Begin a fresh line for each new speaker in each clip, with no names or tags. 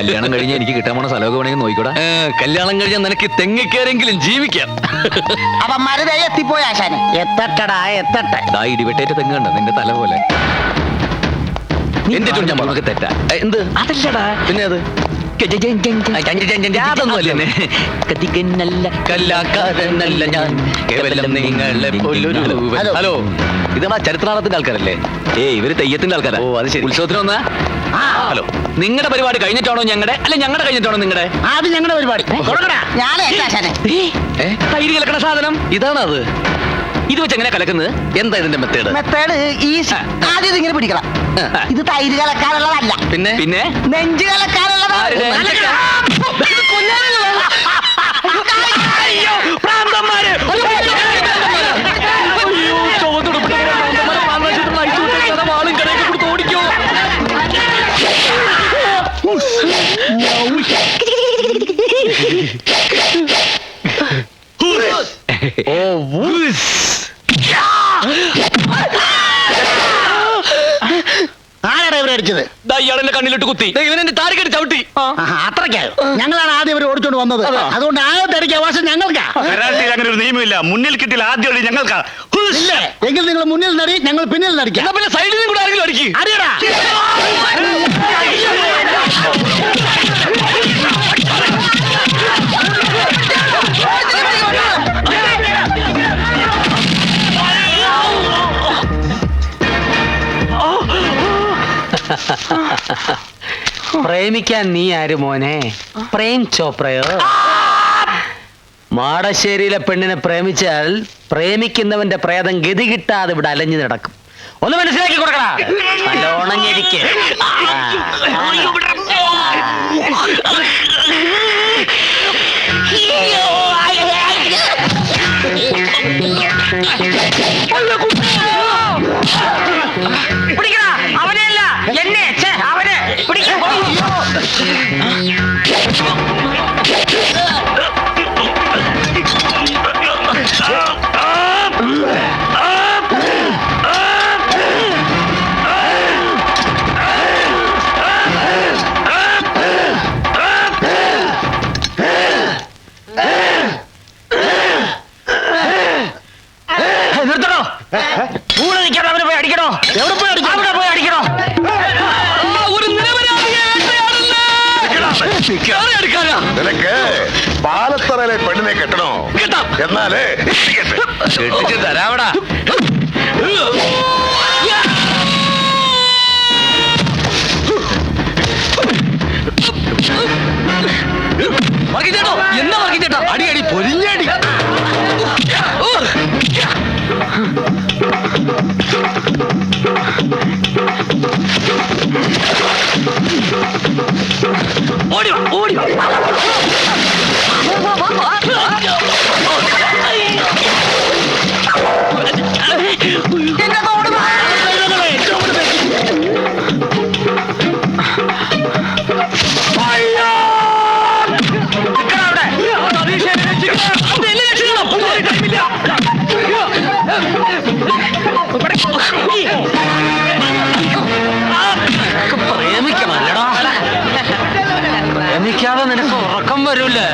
കല്യാണം കഴിഞ്ഞാൽ എനിക്ക് കിട്ടാൻ പോണ സ്ഥലമൊക്കെ വേണമെങ്കിൽ നോക്കിക്കൂടാ.
കല്യാണം കഴിഞ്ഞാൽ നിനക്ക് തെങ്ങിക്കേരെങ്കിലും ജീവിക്കാം.
അപ്പൊ മരുതേ എത്തിപ്പോയി ആശാനെ. എത്തട്ടടാ എത്തട്ടെ.
ദാ ഇടിവെട്ടേറ്റ തെങ്ങ് കണ്ട നിന്റെ തല പോലെ.
എന്റെ ഞാൻ
നമുക്ക് തെറ്റാ.
എന്ത്
അതല്ലടാ,
പിന്നെ അത്
അതൊന്നും അല്ലേ. കത്തിക്കന്നല്ല കല്ലാക്കാരനല്ല ഞാൻ, കേവലം നിങ്ങളെ പോലൊരു.
ഹലോ, ഇതാ ചരിത്രാളത്തിന്റെ ആൾക്കാരല്ലേ?
ഇവര് തെയ്യത്തിന്റെ ആൾക്കാരാ.
ഓ അത് ശരി.
ഉത്സവത്തിന് വന്നാ.
ഹലോ,
നിങ്ങളുടെ പരിപാടി കഴിഞ്ഞിട്ടാണോ ഞങ്ങളുടെ, അല്ല ഞങ്ങളുടെ കഴിഞ്ഞിട്ടാണോ നിങ്ങളുടെ?
അത് ഞങ്ങളുടെ പരിപാടി. ഞാനേ ആശാനെ.
തൈര് കലക്കണ സാധനം
ഇതാണ് അത്.
ഇത് വെച്ച് എങ്ങനെ കലക്കുന്നത്?
എന്താ ഇതിന്റെ മെത്തേഡ്?
Method easy. ആദ്യം ഇതിങ്ങനെ പിടിക്കണം. ഇത് തൈര് കലക്കാനുള്ളതല്ല,
പിന്നെ
പിന്നെ
നെഞ്ച് കലക്കാനുള്ളതാണ്.
ആരുടെ?
ആരാടാ ഇവരെ അടിച്ചത്?
ഇയാളെന്റെ കണ്ണിലിട്ട് കുത്തി.
ഇവനെ താരിക്കെട്ട് ചവിട്ടി.
അത്രയ്ക്കായോ? ഞങ്ങളാണ് ആദ്യം ഇവരെ ഓടിച്ചോണ്ട് വന്നത്. അതുകൊണ്ട് ആദ്യത്തെ അടിക്കുക അവകാശം ഞങ്ങൾക്കാ.
കരാട്ടയിൽ അങ്ങനെ ഒരു നിയമമില്ല. മുന്നിൽ കിട്ടിയാൽ ആദ്യം അടി ഞങ്ങൾക്കാ.
ഇല്ലേ? എങ്കിൽ നിങ്ങൾ മുന്നിൽ നടി, ഞങ്ങൾ പിന്നിൽ നടിക്കാം.
പിന്നെ സൈഡിലും കൂടെ ആരെങ്കിലും അടിക്കും.
അടിയടാ.
പ്രേമിക്കാൻ നീ ആര് മോനെ? പ്രേം ചോപ്രയോ? മാടശ്ശേരിയിലെ പെണ്ണിനെ പ്രേമിച്ചാൽ പ്രേമിക്കുന്നവന്റെ പ്രേതം ഗതി കിട്ടാതെ ഇവിടെ അലഞ്ഞു നടക്കും. ഒന്ന് മനസ്സിലാക്കി കൊടുക്കടാ. നല്ലോണം ഞെരിക്ക്.
അവനെയല്ല എന്നെ, അവനെ പിടിക്കാൻ.
നിർത്തണോ? കൂടെ നിൽക്കണം. അവനെ പോയി അടിക്കണോ?
എവിടെ പോയി അടിക്കണം?
അവിടെ പോയി അടിക്കണോ?
നിനക്ക് പാലത്തറയിലെ പെണ്ണിനെ കെട്ടണോ? എന്നാലേ
കെട്ടിച്ച് തരാവടാ. വർഗീച്ചേട്ടോ, എന്താ വർഗീച്ചേട്ടാ? അടി അടി പൊരിഞ്ഞടി. ഓടി ഓടി.
പ്രേമിക്കണല്ലടാ. പ്രേമിക്കാതെ നിനക്ക് ഉറക്കം വരൂല്ലേ?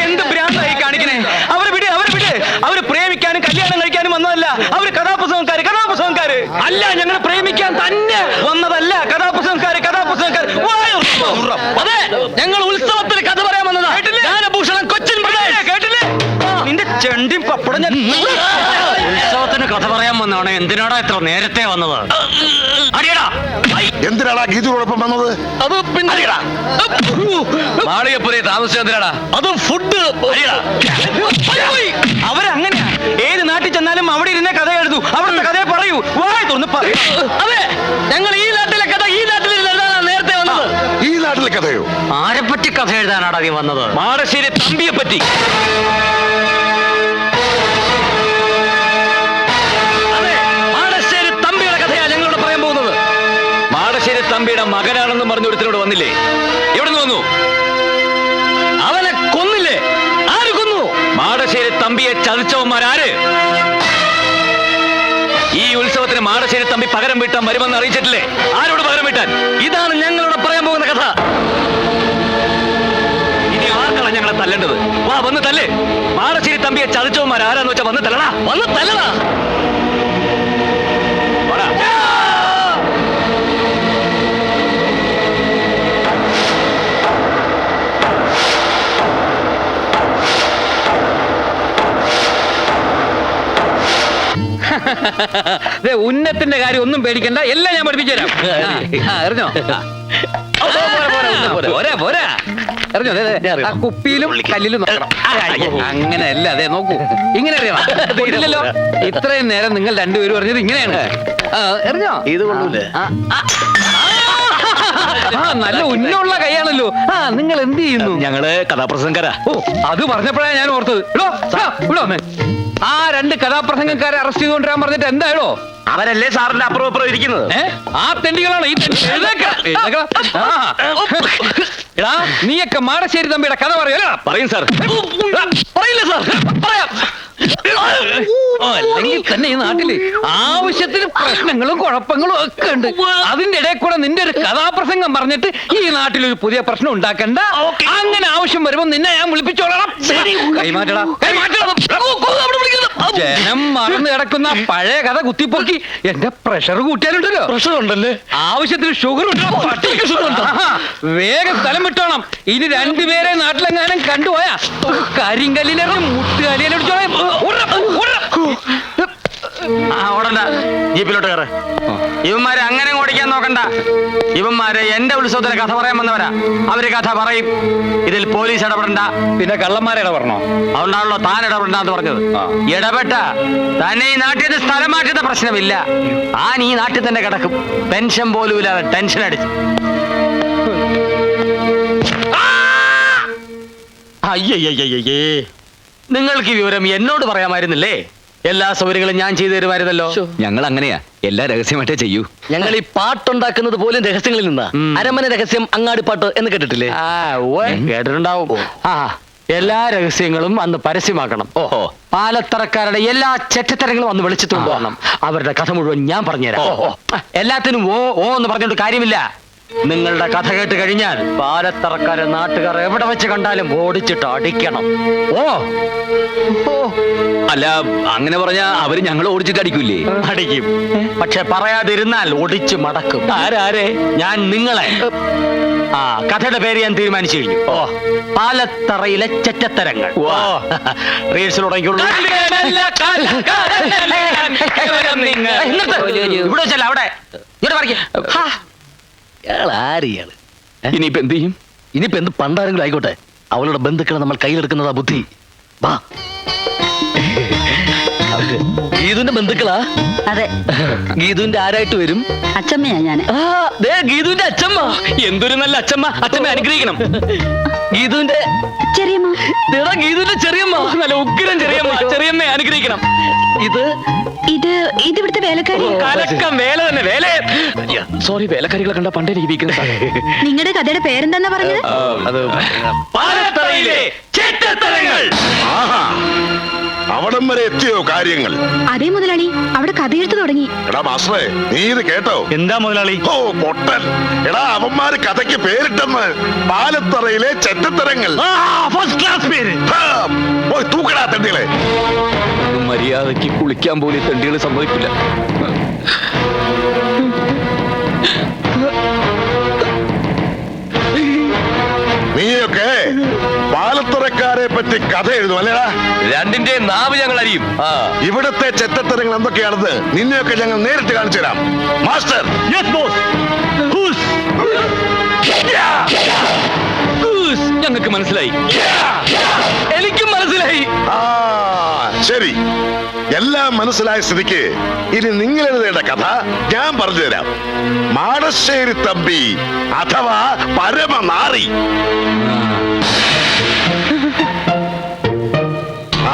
എന്ത് ഭ്രാന്തായി കാണിക്കണേ? അവരെ വിട്, അവരെ വിട്. അവര് പ്രേമിക്കാനും കല്യാണം കഴിക്കാനും വന്നതല്ല. അവര് കഥാപുസ്തകക്കാര് അല്ല. ഞങ്ങൾ പ്രേമിക്കാൻ തന്നെ വന്നതല്ല. കഥാപുസ്തകക്കാര്. അതെ, ഞങ്ങൾ ഉത്സവത്തിന് കഥ പറയാൻ വന്നതാ. ജ്ഞാനഭൂഷണം കൊച്ചിൻ കേട്ടില്ലേ? നിന്റെ ചെണ്ടിയും പപ്പടം ഞാൻ.
ഉത്സവത്തിന് കഥ പറയാൻ വന്നാണ്. എന്തിനാടാ ഇത്ര നേരത്തെ വന്നത്? അടിയടാ.
എന്തിനാടാ ഗീതയോടൊപ്പം വന്നത്?
അത് പിന്നെ മാളികപ്പുരയെ താമസിച്ചതിനാടാ. അത് ഫുഡ്.
അവരങ്ങനെയാ. ഏത് നാട്ടിൽ ചെന്നാലും അവിടെ ഇരുന്നേ കഥ എഴുതൂ. അവിടുത്തെ കഥയെ പറയൂ. വായി തുറന്ന് പറയൂ. അതെ, ഞങ്ങൾ ഈ നാട്ടിലെ കഥ ഈ നാട്ടിൽ നേരത്തെ വന്നത്.
ഈ നാട്ടിലെ കഥയോ?
ആരെപ്പറ്റി കഥ എഴുതാനാടാ നീ വന്നത്?
മാടശ്ശേരി തമ്പിയെ പറ്റി. അതെ, മാടശ്ശേരി തമ്പിയുടെ കഥയാ ഞങ്ങളോട് പറയാൻ പോകുന്നത്. മാടശ്ശേരി തമ്പിയുടെ മകനാണെന്ന് പറഞ്ഞ ഒരുത്തരോട് വന്നില്ലേ? എവിടെ നിന്ന് വന്നു? അവനെ ചതിച്ചവന്മാരാര്? ഈ ഉത്സവത്തിന് മാടശ്ശേരി തമ്പി പകരം വീട്ടാൻ വരുമെന്ന് അറിയിച്ചിട്ടില്ലേ? ആരോട് പകരം വീട്ടാൻ? ഇതാണ് ഞങ്ങളോട് പറയാൻ പോകുന്ന കഥ. ഇനി ആർക്കാണ് ഞങ്ങളെ തല്ലേണ്ടത്? വാ, വന്ന് തല്ലേ. മാടശ്ശേരി തമ്പിയെ ചതിച്ചവന്മാരാരാന്ന് വെച്ചാ വന്ന് തല്ലടാ, വന്ന് തല്ലടാ. വാടാ. ഉന്നത്തിന്റെ കാര്യം ഒന്നും പേടിക്കണ്ട, എല്ലാം ഞാൻ പഠിപ്പിച്ചു തരാം. എറിഞ്ഞോ? എറിഞ്ഞോ? ആ കുപ്പിയിലും കല്ലിലും നോക്കണം. അങ്ങനെയല്ല, അതെ നോക്കൂ, ഇങ്ങനെ അറിയണം. ഇല്ലല്ലോ, ഇത്രയും നേരം നിങ്ങൾ രണ്ടുപേരും പറഞ്ഞത് ഇങ്ങനെയാണ്. എറിഞ്ഞോ? ഇത് കൊള്ളൂലേ? നല്ല ഉന്നുള്ള കൈയാണല്ലോ. നിങ്ങൾ എന്ത് ചെയ്യുന്നു? ഞങ്ങള് കഥാപ്രസംഗക്കാരാ. ഓ, അത് പറഞ്ഞപ്പോഴാണ് ഞാൻ ഓർത്തത്. ആ രണ്ട് കഥാപ്രസംഗക്കാരെ അറസ്റ്റ് ചെയ്തുകൊണ്ടിരാൻ പറഞ്ഞിട്ട് എന്തായാലോ? അവരല്ലേ സാറിന്റെ അപ്പുറം അപ്പുറം ഇരിക്കുന്നത്? ആ തെണ്ടികളാണ് ഈ നീയൊക്കെ മാടശ്ശേരി തമ്പിയുടെ കഥ പറയല്ലോ. പറയും സാർ. പറയില്ല സാർ, പറയാം. അല്ലെങ്കിൽ തന്നെ ഈ നാട്ടില് ആവശ്യത്തിന് പ്രശ്നങ്ങളും കുഴപ്പങ്ങളും ഒക്കെ ഉണ്ട്. അതിന്റെ ഇടയിൽ കൂടെ നിന്റെ ഒരു കഥാപ്രസംഗം പറഞ്ഞിട്ട് ഈ നാട്ടിൽ ഒരു പുതിയ പ്രശ്നം ഉണ്ടാക്കണ്ട. അങ്ങനെ ആവശ്യം വരുമ്പോ നിന്നെ ഞാൻ വിളിപ്പിച്ചോളാം. കൈമാറ്റടാ, ജനം മറന്നു കിടക്കുന്ന പഴയ കഥ കുത്തിപ്പൊക്കി എന്റെ പ്രഷർ കൂട്ടിയാലുണ്ടല്ലോ. പ്രഷർ ഉണ്ടല്ലേ? ആവശ്യത്തിന് ഷുഗർ ഉണ്ടോ? വേഗം സ്ഥലം വിട്ടോണം. ഇനി രണ്ടുപേരെ നാട്ടിലെങ്ങാനും കണ്ടുപോയാ കരിങ്കല്ലിനെ മുട്ടുകാലിയെ ഓടണ്ട, ജീപ്പിലോട്ട് കയറ്. ഇവന്മാരെ അങ്ങനെ ഓടിക്കാൻ നോക്കണ്ട. ഇവന്മാരെ എന്റെ ഉത്സവത്തിന് കഥ പറയാൻ വന്നവരാ. അവര് കഥ പറയും. ഇതിൽ പോലീസ് ഇടപെടണ്ട. പിന്നെ കള്ളന്മാരെ ഇടപെടണോ? അതുകൊണ്ടാണല്ലോ താൻ ഇടപെടണ്ടെന്ന് പറഞ്ഞത്. ഇടപെട്ട തന്നെ ഈ നാട്ടിൽ നിന്ന് സ്ഥലം മാറ്റുന്ന പ്രശ്നമില്ല. താൻ ഈ നാട്ടിൽ തന്നെ കിടക്കും. പെൻഷൻ പോലും ഇല്ലാതെ ടെൻഷൻ അടിച്ച്. അയ്യയ്യേ, നിങ്ങൾക്ക് ഈ വിവരം എന്നോട് പറയാമായിരുന്നില്ലേ? എല്ലാ സൗകര്യങ്ങളും ഞാൻ ചെയ്തു തരുമായിരുന്നല്ലോ. ഞങ്ങൾ അങ്ങനെയാ, എല്ലാ രഹസ്യമായിട്ടേ ചെയ്യൂ. ഞങ്ങൾ ഈ പാട്ടുണ്ടാക്കുന്നത് പോലും രഹസ്യങ്ങളിൽ നിന്നാ. അരമന രഹസ്യം, അങ്ങാടിപ്പാട്ട് എന്ന് കേട്ടിട്ടില്ലേ? കേട്ടിട്ടുണ്ടാവും. എല്ലാ രഹസ്യങ്ങളും അന്ന് പരസ്യമാക്കണം. ഓഹോ, പാലത്തറക്കാരുടെ എല്ലാ ചെറ്റത്തരങ്ങളും അന്ന് വിളിച്ചിട്ട് കൊണ്ടുവരണം. അവരുടെ കഥ മുഴുവൻ ഞാൻ പറഞ്ഞുതരാം. എല്ലാത്തിനും ഓ ഓ എന്ന് പറഞ്ഞോണ്ട് കാര്യമില്ല. നിങ്ങളുടെ കഥ കേട്ട് കഴിഞ്ഞാൽ പാലത്തറക്കാരെ നാട്ടുകാർ എവിടെ വെച്ച് കണ്ടാലും ഓടിച്ചിട്ട് അടിക്കണം. ഓ ഓ, അല്ല, അങ്ങനെ പറഞ്ഞാ അവര് ഞങ്ങൾ ഓടിച്ചിട്ട് അടിക്കൂലേ? അടിക്കും. പക്ഷെ പറയാതിരുന്നാൽ ഒടിച്ചു മടക്കും. ആരാരെ? ഞാൻ നിങ്ങളെ. ആ കഥയുടെ പേര് ഞാൻ തീരുമാനിച്ചു കഴിഞ്ഞു. ഓ, പാലത്തറയിലെ ചെറ്റത്തരങ്ങൾ. റീൽസിൽ തുടങ്ങിയുള്ളൂ. ഇവിടെ വെച്ചല്ല, അവിടെ ഇവിടെ പറയും. ഇനിയിപ്പോ എന്ത് ചെയ്യും? ഇനിയിപ്പോ എന്ത് പണ്ടാരെങ്കിലും ആയിക്കോട്ടെ, അവളുടെ ബന്ധുക്കളെ നമ്മൾ കയ്യിലെടുക്കുന്നതാ ബുദ്ധി. വാ. ഗീതുവിന്റെ ബന്ധുക്കളാ?
അതെ.
ഗീതുവിന്റെ ആരായിട്ട് വരും?
അച്ചമ്മയാ ഞാൻ.
ഗീതുവിന്റെ അച്ഛമ്മ. എന്തൊരു നല്ല അച്ഛമ്മ. അച്ഛമ്മ അനുഗ്രഹിക്കണം. ഗീതുവിന്റെ
ചെറിയമ്മ.
ഗീതുവിന്റെ ചെറിയമ്മ. നല്ല ഉഗ്രം ചെറിയമ്മ. ചെറിയമ്മ അനുഗ്രഹിക്കണം. ഇത്
ഇവിടുത്തെ വേലക്കാരി.
കലക്കം വേല തന്നെ. വേല. സോറി, വേലക്കാരികളെ കണ്ട പണ്ടേ ജീവിക്കുന്നത്.
നിങ്ങളുടെ കഥയുടെ പേരെന്താ പറഞ്ഞത്?
പാലത്തറയിലെ ചെറ്റത്തരങ്ങൾ.
അവിടം വരെ എത്തിയോ കാര്യങ്ങൾ?
അതേ മുതലാളി, അവിടെ കഥയെഴുത്ത് തുടങ്ങി.
എടാ മാസ്റ്ററെ, നീ ഇത് കേട്ടോ?
എന്താ മുതലാളി?
ഓ പൊട്ടൻ. എടാ, അവന്മാര് കഥയ്ക്ക് പേരിട്ടെന്ന്. പാലത്തറയിലെ ചെറ്റത്തരങ്ങൾ.
ഫസ്റ്റ് ക്ലാസ് പേര്.
പോയി തൂക്കടാ തെണ്ടികളെ.
മര്യാദയ്ക്ക് കുളിക്കാൻ പോലും തെണ്ടികൾ സമ്മതിക്കില്ല.
നീയൊക്കെ പാലത്തറക്കാരെ പറ്റി കഥ എഴുതും അല്ലേടാ?
രണ്ടിന്റെ നാവ് ഞങ്ങൾ അറിയും.
ഇവിടത്തെ ചെറ്റത്തരങ്ങൾ എന്തൊക്കെയാണെന്ന് നിന്നെയൊക്കെ ഞങ്ങൾ നേരിട്ട് കാണിച്ചു തരാം. മാസ്റ്റർ.
ഞങ്ങൾക്ക് മനസ്സിലായി. എനിക്കും മനസ്സിലായി.
ശരി, എല്ലാം മനസ്സിലായ സ്ഥിതിക്ക് ഇനി നിങ്ങൾ എഴുതേണ്ട കഥ ഞാൻ പറഞ്ഞുതരാം. മാടശ്ശേരി തമ്പി അഥവാ പരമനാറി.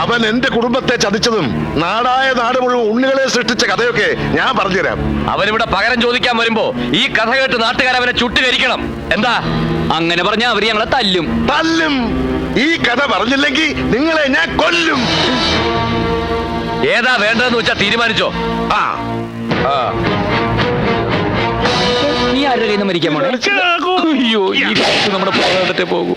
അവൻ എന്റെ കുടുംബത്തെ ചതിച്ചതും നാടായ നാട് മുഴുവൻ ഉണ്ണികളെ സൃഷ്ടിച്ച കഥയൊക്കെ ഞാൻ പറഞ്ഞുതരാം.
അവനിവിടെ പകരം ചോദിക്കാൻ വരുമ്പോ ഈ കഥ കേട്ട് നാട്ടുകാർ അവനെ ചുട്ടുകരിക്കണം. എന്താ അങ്ങനെ പറഞ്ഞാ അവര് ഞങ്ങളെ തല്ലും.
തല്ലും. ഈ കഥ പറഞ്ഞില്ലെങ്കിൽ നിങ്ങളെ ഞാൻ കൊല്ലും.
ഏതാ വേണ്ടതെന്ന് വെച്ചാ തീരുമാനിച്ചോ.
ആ
നീ ആരുടെ കയ്യിൽ നിന്ന് മരിക്കാൻ പോണേ? അയ്യോ, ഈ കാലത്ത് നമ്മുടെ പോകാതെ പോകും.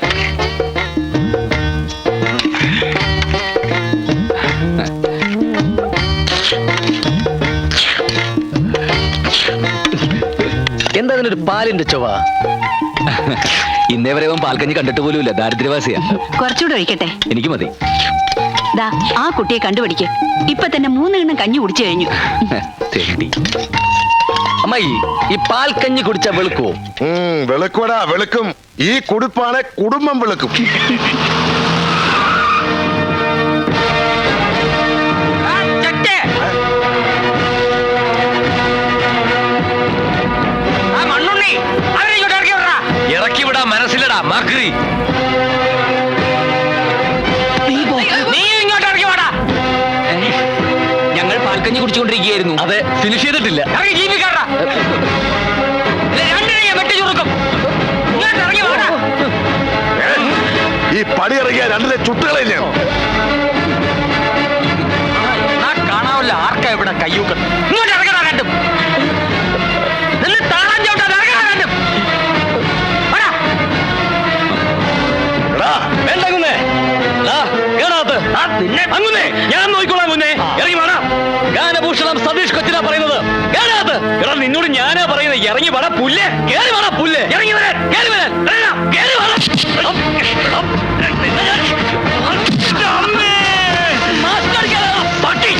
എന്താ ഇതിനൊരു പാലിന്റെ ചൊവ്വ?
ഇന്നേ വരെ അവൻ പാൽക്കഞ്ഞി കണ്ടിട്ട് പോലുമില്ല. ദാരിദ്ര്യവാസിയാ.
കുറച്ചുകൂടെ ഒഴിക്കട്ടെ.
എനിക്ക് മതി.
ദാ ആ കുട്ടിയെ കണ്ടുപിടിക്ക്. ഇപ്പൊ തന്നെ 3 എണ്ണം കഞ്ഞി കുടിച്ചു കഴിഞ്ഞു.
തെണ്ടി.
അമ്മായി, ഈ പാൽക്കഞ്ഞി കുടിച്ച വെളുക്കുവോ?
വെളുക്കൂടാ, വെളുക്കും. ഈ കുടുപ്പാണ് കുടുംബം വെളുക്കും.
ഇറക്കി വിടാൻ മനസ്സിലടാ മാക്രി.
ഞങ്ങൾ പാൽക്കഞ്ഞി കുടിച്ചുകൊണ്ടിരിക്കുകയായിരുന്നു.
അതെ, ഫിനിഷ് ചെയ്തിട്ടില്ല.
ഈ പടി ഇറങ്ങിയ രണ്ടിലെ ചുട്ടുകളെ ഞാൻ
കാണാവല്ല ആർക്കാ ഇവിടെ കയ്യൂക്കൾ. ഇങ്ങോട്ട് ഇറങ്ങണ രണ്ടും.
അങ്ങുന്നേ ഞാൻ നോക്കിക്കോളാം. മുന്നേ ഇറങ്ങി വേണം. ഗാനഭൂഷണം സതീഷ് കൊച്ചിനാ പറയുന്നത്. എടാ നിന്നോട് ഞാനാ പറയുന്നത്. ഇറങ്ങി വേണം പുല്ല്. കേറി വേണം പുല്ല്. ഇറങ്ങി വരാൻ, കേറി വരാൻ, കേറി വേണം. പട്ടി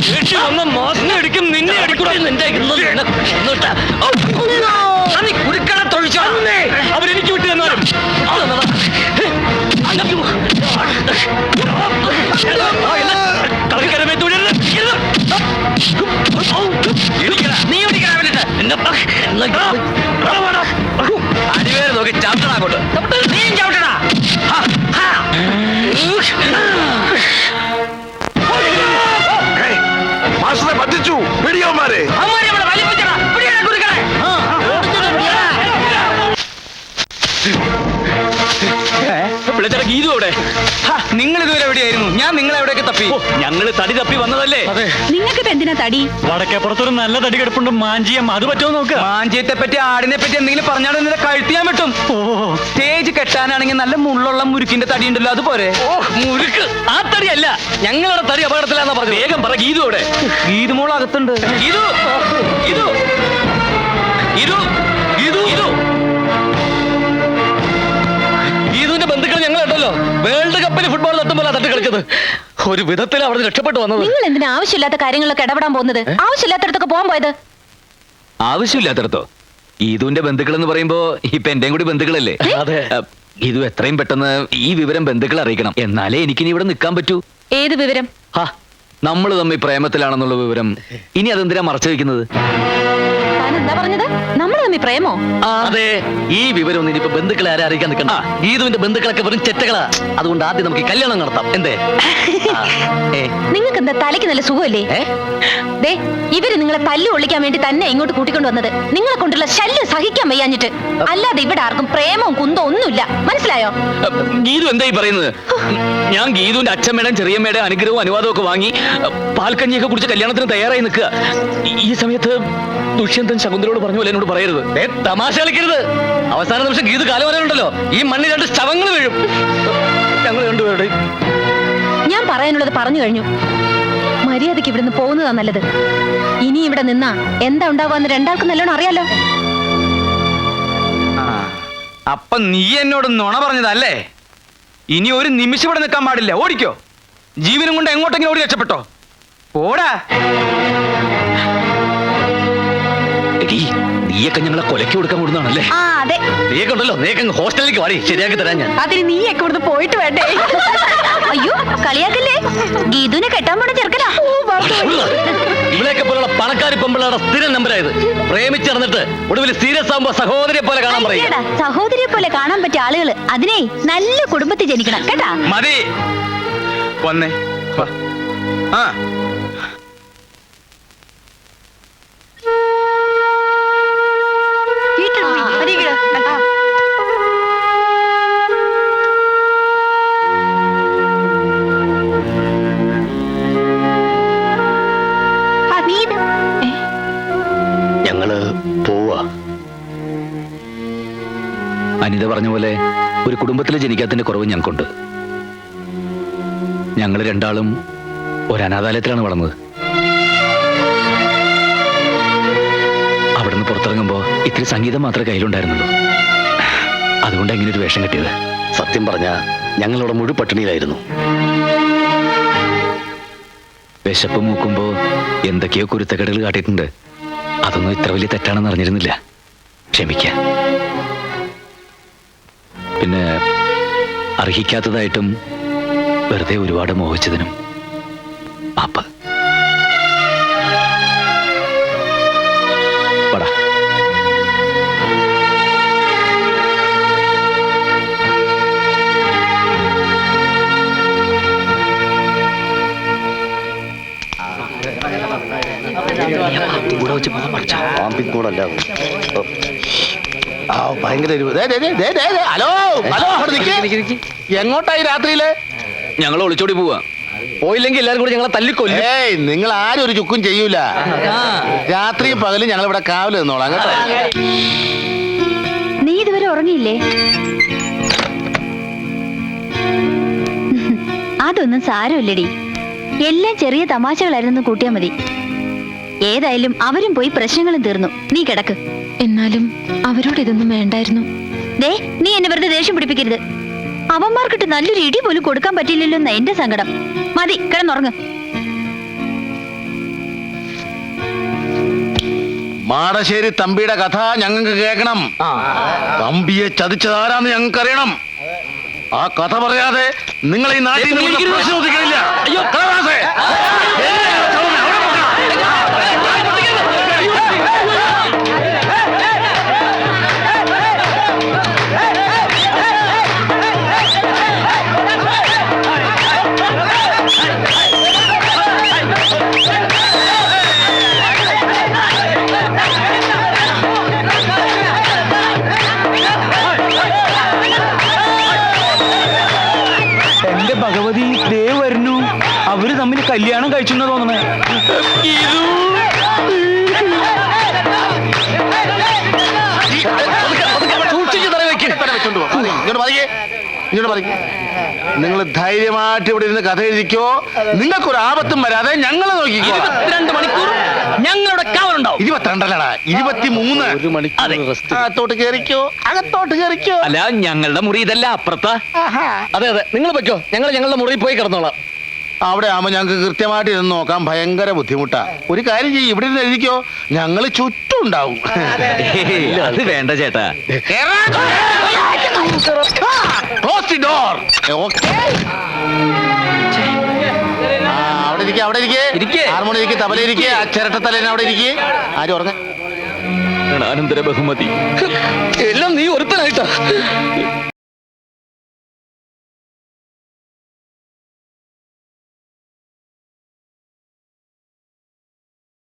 ഒന്ന് മാസ്ക് അടിക്കും. നിന്നെ അടിക്കൂടാ. നിന്റെ കുരുക്കള തൊഴിച്ച അവരെനിക്ക് വിട്ടു തന്നാലും കളിക്കരമേ തുടരുത്. നീ അടിവേറെ നോക്കി ചവിട്ടടാ കൊണ്ട്. നീയും ചവിട്ടടാ.
മാസ്റ്ററെ പറ്റിച്ചു. പിടിയോമാരെ
ഗീതു അവിടെ. നിങ്ങൾ ഇതുവരെ എവിടെയായിരുന്നു? ഞാൻ നിങ്ങളെ എവിടെയൊക്കെ തപ്പി.
ഞങ്ങള് തടി തപ്പി വന്നതല്ലേ.
നിങ്ങൾക്ക് എന്തിനാ തടി?
വടക്കേ പുറത്തൊരു നല്ല തടി കിടപ്പുണ്ട്. മാഞ്ചിയം അത് പറ്റുമോ നോക്കുക.
മാഞ്ചിയത്തെ പറ്റി ആടിനെ പറ്റി എന്തെങ്കിലും പറഞ്ഞാൽ നിന്നെ കഴുത്തിയാൻ പറ്റും. സ്റ്റേജ് കെട്ടാനാണെങ്കിൽ നല്ല മുള്ളുള്ള മുരുക്കിന്റെ തടി ഉണ്ടല്ലോ, അതുപോലെ.
മുരുക്ക് ആ തടിയല്ല. ഞങ്ങളുടെ തടി അപകടത്തിലാന്നാ പറഞ്ഞത്. വേഗം പറ. ഗീതു അവിടെ.
ഗീതു മോൾ അകത്തുണ്ട്.
ഗീതു, ഗീതു, ഗീതു, ഗീതു, ഗീതു. ഗീതുവിന്റെ ബന്ധുക്കൾ ഞങ്ങൾ ഉണ്ടല്ലോ. വേൾഡ് കപ്പിൽ ഫുട്ബോൾ തട്ടുമ്പോൾ തട്ടി കളിച്ചത്. ഒരു വിധത്തിൽ അവിടെ രക്ഷപ്പെട്ടു വന്നത്.
നിങ്ങൾ എന്തിനാ ആവശ്യമില്ലാത്ത കാര്യങ്ങളൊക്കെ ഇടപെടാൻ പോകുന്നത്? ആവശ്യമില്ലാത്തടത്തൊക്കെ പോകാൻ പോയത്.
ആവശ്യമില്ലാത്തടത്തോ? ഗീതുവിന്റെ ബന്ധുക്കൾ എന്ന് പറയുമ്പോ ഇപ്പൊ എന്റെയും കൂടി ബന്ധുക്കളല്ലേ?
അതെ.
ഗീതു എത്രയും പെട്ടെന്ന് ഈ വിവരം ബന്ധുക്കളെ അറിയിക്കണം. എന്നാലേ എനിക്കിനി ഇവിടെ നിൽക്കാൻ പറ്റൂ.
ഏത് വിവരം?
നമ്മൾ തമ്മിൽ പ്രേമത്തിലാണെന്നുള്ള വിവരം. ഇനി അതെന്തിനാ മറച്ചു വെക്കുന്നത്?
താൻ എന്താ പറഞ്ഞത്? നമ്മൾ തമ്മിൽ പ്രേമോ?
അതെ, ഈ വിവരം ഒന്നും ഇനിയിപ്പോ ബന്ധുക്കളെ ആരെ അറിയിക്കാൻ നിൽക്കണ്ട. ഗീതുവിന്റെ ബന്ധുക്കളൊക്കെ വെറും ചെറ്റകളാ. അതുകൊണ്ട് ആദ്യം നമുക്ക് കല്യാണം നടത്താം. എന്തേ?
നിങ്ങൾക്ക് എന്താ തലയ്ക്ക് നല്ല സുഖമല്ലേ? ദേ, ഇവര് നിങ്ങളെ തല്ലു ഒളിക്കാൻ വേണ്ടി തന്നെ ഇങ്ങോട്ട് കൂട്ടിക്കൊണ്ട് വന്നത്. നിങ്ങളെ കൊണ്ടുള്ള ശല്യം സഹിക്കാൻ വയ്യാഞ്ഞിട്ട്. അല്ലാതെ ഇവിടെ ആർക്കും പ്രേമവും കുന്തവും ഒന്നുമില്ല. മനസ്സിലായോ?
ഗീതു എന്തായി പറയുന്നത്? ഞാൻ ഗീതുവിന്റെ അച്ഛമ്മയുടെയും ചെറിയമ്മയുടെയും അനുഗ്രഹവും അനുവാദവും ഒക്കെ വാങ്ങി പാൽക്കഞ്ഞിയൊക്കെ കുടിച്ച് കല്യാണത്തിന് തയ്യാറായി നിൽക്കുക. ഈ സമയത്ത് ദുഷ്യന്തൻ ശകുന്തളോട് പറഞ്ഞ പോലെ എന്നോട് പറയരുത്.
തമാശ കളിക്കരുത്. അവസാന നിമിഷം ഗീതു കാലം വരാനുണ്ടല്ലോ. ഈ മണ്ണിൽ 2 ശവങ്ങൾ വീഴും.
ഞങ്ങൾ രണ്ടുപേരുടെ.
ഞാൻ പറയാനുള്ളത് പറഞ്ഞു കഴിഞ്ഞു. മര്യാദയ്ക്ക് ഇവിടുന്ന് പോകുന്നതാ നല്ലത്. ഇനി ഇവിടെ നിന്നാ എന്താ ഉണ്ടാവുക രണ്ടാൾക്കും നല്ലോണം അറിയാലോ.
അപ്പൊ നീ എന്നോട് നുണ പറഞ്ഞതല്ലേ? ഇനി ഒരു നിമിഷം ഇവിടെ നിൽക്കാൻ പാടില്ല. ഓടിക്കോ. ജീവനും കൊണ്ട് എങ്ങോട്ടെങ്കിലും ഓടി രക്ഷപ്പെട്ടോ. ഓടാ.
നീയൊക്കെ ഞങ്ങളെ കൊലക്കി കൊടുക്കാൻ കൂടുന്നതാണല്ലേ?
അതെ.
നീയൊക്കെ ഉണ്ടല്ലോ. നീയൊക്കെ ഹോസ്റ്റലിലേക്ക് വാടി, ശരിയാക്കി തരാൻ ഞാൻ.
അതിന് നീയൊക്കെ ഇവിടുന്ന് പോയിട്ട് വേണ്ടേ? അയ്യോ, കളിയാക്കല്ലേ. ഗീതുവിനെ കെട്ടാൻ പോണ ചെറുക്കനാ.
ഇവിടെയൊക്കെ പോലുള്ള പണക്കാരി പെമ്പിളയുടെ സ്ഥിരം നമ്പരായത്. പ്രേമിച്ചിറന്നിട്ട് ഒടുവിൽ സീരിയസ് ആകുമ്പോ സഹോദരിയെ പോലെ കാണാൻ പറയും.
സഹോദരിയെ പോലെ കാണാൻ പറ്റിയ ആളുകള് അതിനെ നല്ല കുടുംബത്തിൽ ജനിക്കണം കേട്ടാ.
മതി. വന്നേ. ആ
അനിത പറഞ്ഞ പോലെ ഒരു കുടുംബത്തിൽ ജനിക്കാത്തതിന്റെ കുറവ് ഞങ്ങൾക്കുണ്ട്. ഞങ്ങൾ രണ്ടാളും ഒരു അനാഥാലയത്തിലാണ് വളർന്നത്. അവിടുന്ന് പുറത്തിറങ്ങുമ്പോ ഇത്തിരി സംഗീതം മാത്രമേ കയ്യിലുണ്ടായിരുന്നുള്ളൂ. അതുകൊണ്ട് എങ്ങനെ ഒരു വേഷം കിട്ടിയത്?
സത്യം പറഞ്ഞ ഞങ്ങളവിടെ മുഴു പട്ടിണിയിലായിരുന്നു.
വിശപ്പ് മൂക്കുമ്പോ എന്തൊക്കെയോ കുരുത്തക്കേടുകൾ കാട്ടിയിട്ടുണ്ട്. അതൊന്നും ഇത്ര വലിയ തെറ്റാണെന്ന് അറിഞ്ഞിരുന്നില്ല. ക്ഷമിക്ക. പിന്നെ അർഹിക്കാത്തതായിട്ടും വെറുതെ ഒരുപാട് മോഹിച്ചതിനും മാപ്പ്. പടാ.
പാമ്പിക്കൂടല്ലാതെ
ഭയങ്കര ഹലോ ഹലോ അവിടെ നിക്ക്. എങ്ങോട്ടായി രാത്രിയില്?
ഞങ്ങൾ ഒളിച്ചോടി പോവാ. പോയില്ലെങ്കിൽ എല്ലാവരും കൂടി ഞങ്ങളെ തല്ലിക്കൊല്ലും.
ഏയ് നിങ്ങൾ ആരും ഒരു ചുക്കും ചെയ്യൂല. രാത്രിയും പകലും ഞങ്ങൾ ഇവിടെ കാവല് നിന്നോളാം കേട്ടോ.
നീ ഇതുവരെ ഉറങ്ങിയില്ലേ? അതൊന്നും സാരമില്ലടി. എല്ലാം ചെറിയ തമാശകളായിരുന്നു കൂട്ടിയാ മതി. ഏതായാലും അവരും പോയി പ്രശ്നങ്ങളും തീർന്നു. നീ കിടക്ക്.
എന്നാലും അവരോട് ഇതൊന്നും വേണ്ടായിരുന്നു.
ദേ, നീ എന്നെ വെറുതെ ദേഷ്യം പിടിപ്പിക്കരുത്. അവന്മാർക്കിട്ട് നല്ലൊരു ഇടി പോലും കൊടുക്കാൻ പറ്റില്ലല്ലോ എന്നാ എന്റെ സങ്കടം. മതി, കിടന്നുറങ്ങ്.
മാടശ്ശേരി തമ്പിയുടെ കഥ ഞങ്ങൾക്ക് കേൾക്കണം. തമ്പിയെ ചതിച്ചതാരാന്ന് ഞങ്ങൾക്ക് അറിയണം. ആ കഥ പറയാതെ നിങ്ങൾ ഈ നാട്ടിൽ ശ്രദ്ധിക്കണില്ല. അയ്യോ കളവാസേ.
എന്റെ ഭഗവതി, ദേ വരുന്നു. അവര് തമ്മിൽ കല്യാണം കഴിച്ചെന്ന് തോന്നണേ.
നിങ്ങൾ ധൈര്യമായിട്ട് ഇവിടെ ഇരുന്ന് കഥ എഴുതിക്കോ. നിങ്ങൾക്കൊരു ആപത്തും വരാതെ ഞങ്ങളെ നോക്കിക്കോ.
22 മണിക്കൂർ ഞങ്ങളുടെ കാവലുണ്ടാവും.
22അല്ലടാ, 23. അകത്തോട്ട് കേറിക്കോ, അകത്തോട്ട് കേറിക്കോ.
അല്ല, ഞങ്ങളുടെ മുറി ഇതല്ല, അപ്പുറത്താ. അതെ അതെ, നിങ്ങൾ വെക്കോ. ഞങ്ങൾ ഞങ്ങളുടെ മുറിയിൽ പോയി കിടന്നോളാം.
അവിടെ ആവുമ്പോ ഞങ്ങൾക്ക് കൃത്യമായിട്ട് ഇരുന്ന് നോക്കാൻ ഭയങ്കര ബുദ്ധിമുട്ടാ. ഒരു കാര്യം ചെയ്യും, ഇവിടെ ഇരുന്ന് എഴുതിക്കോ. ഞങ്ങള് ചുറ്റും ഉണ്ടാവും.
അത് വേണ്ട ചേട്ടാ.
Close the door. Okay. അവിടെ ഇരിക്കെ, അവിടെ ഇരിക്കെ. ഹാർമോണി ഇരിക്കെ, തബല ഇരിക്കെ, ആ ചിരട്ടത്തലേനെ അവിടെ ഇരിക്കെ. ആരും ഉറങ്ങ.
അനന്തര ബഹുമതി എല്ലാം നീ ഒരുത്തനായിട്ടാ.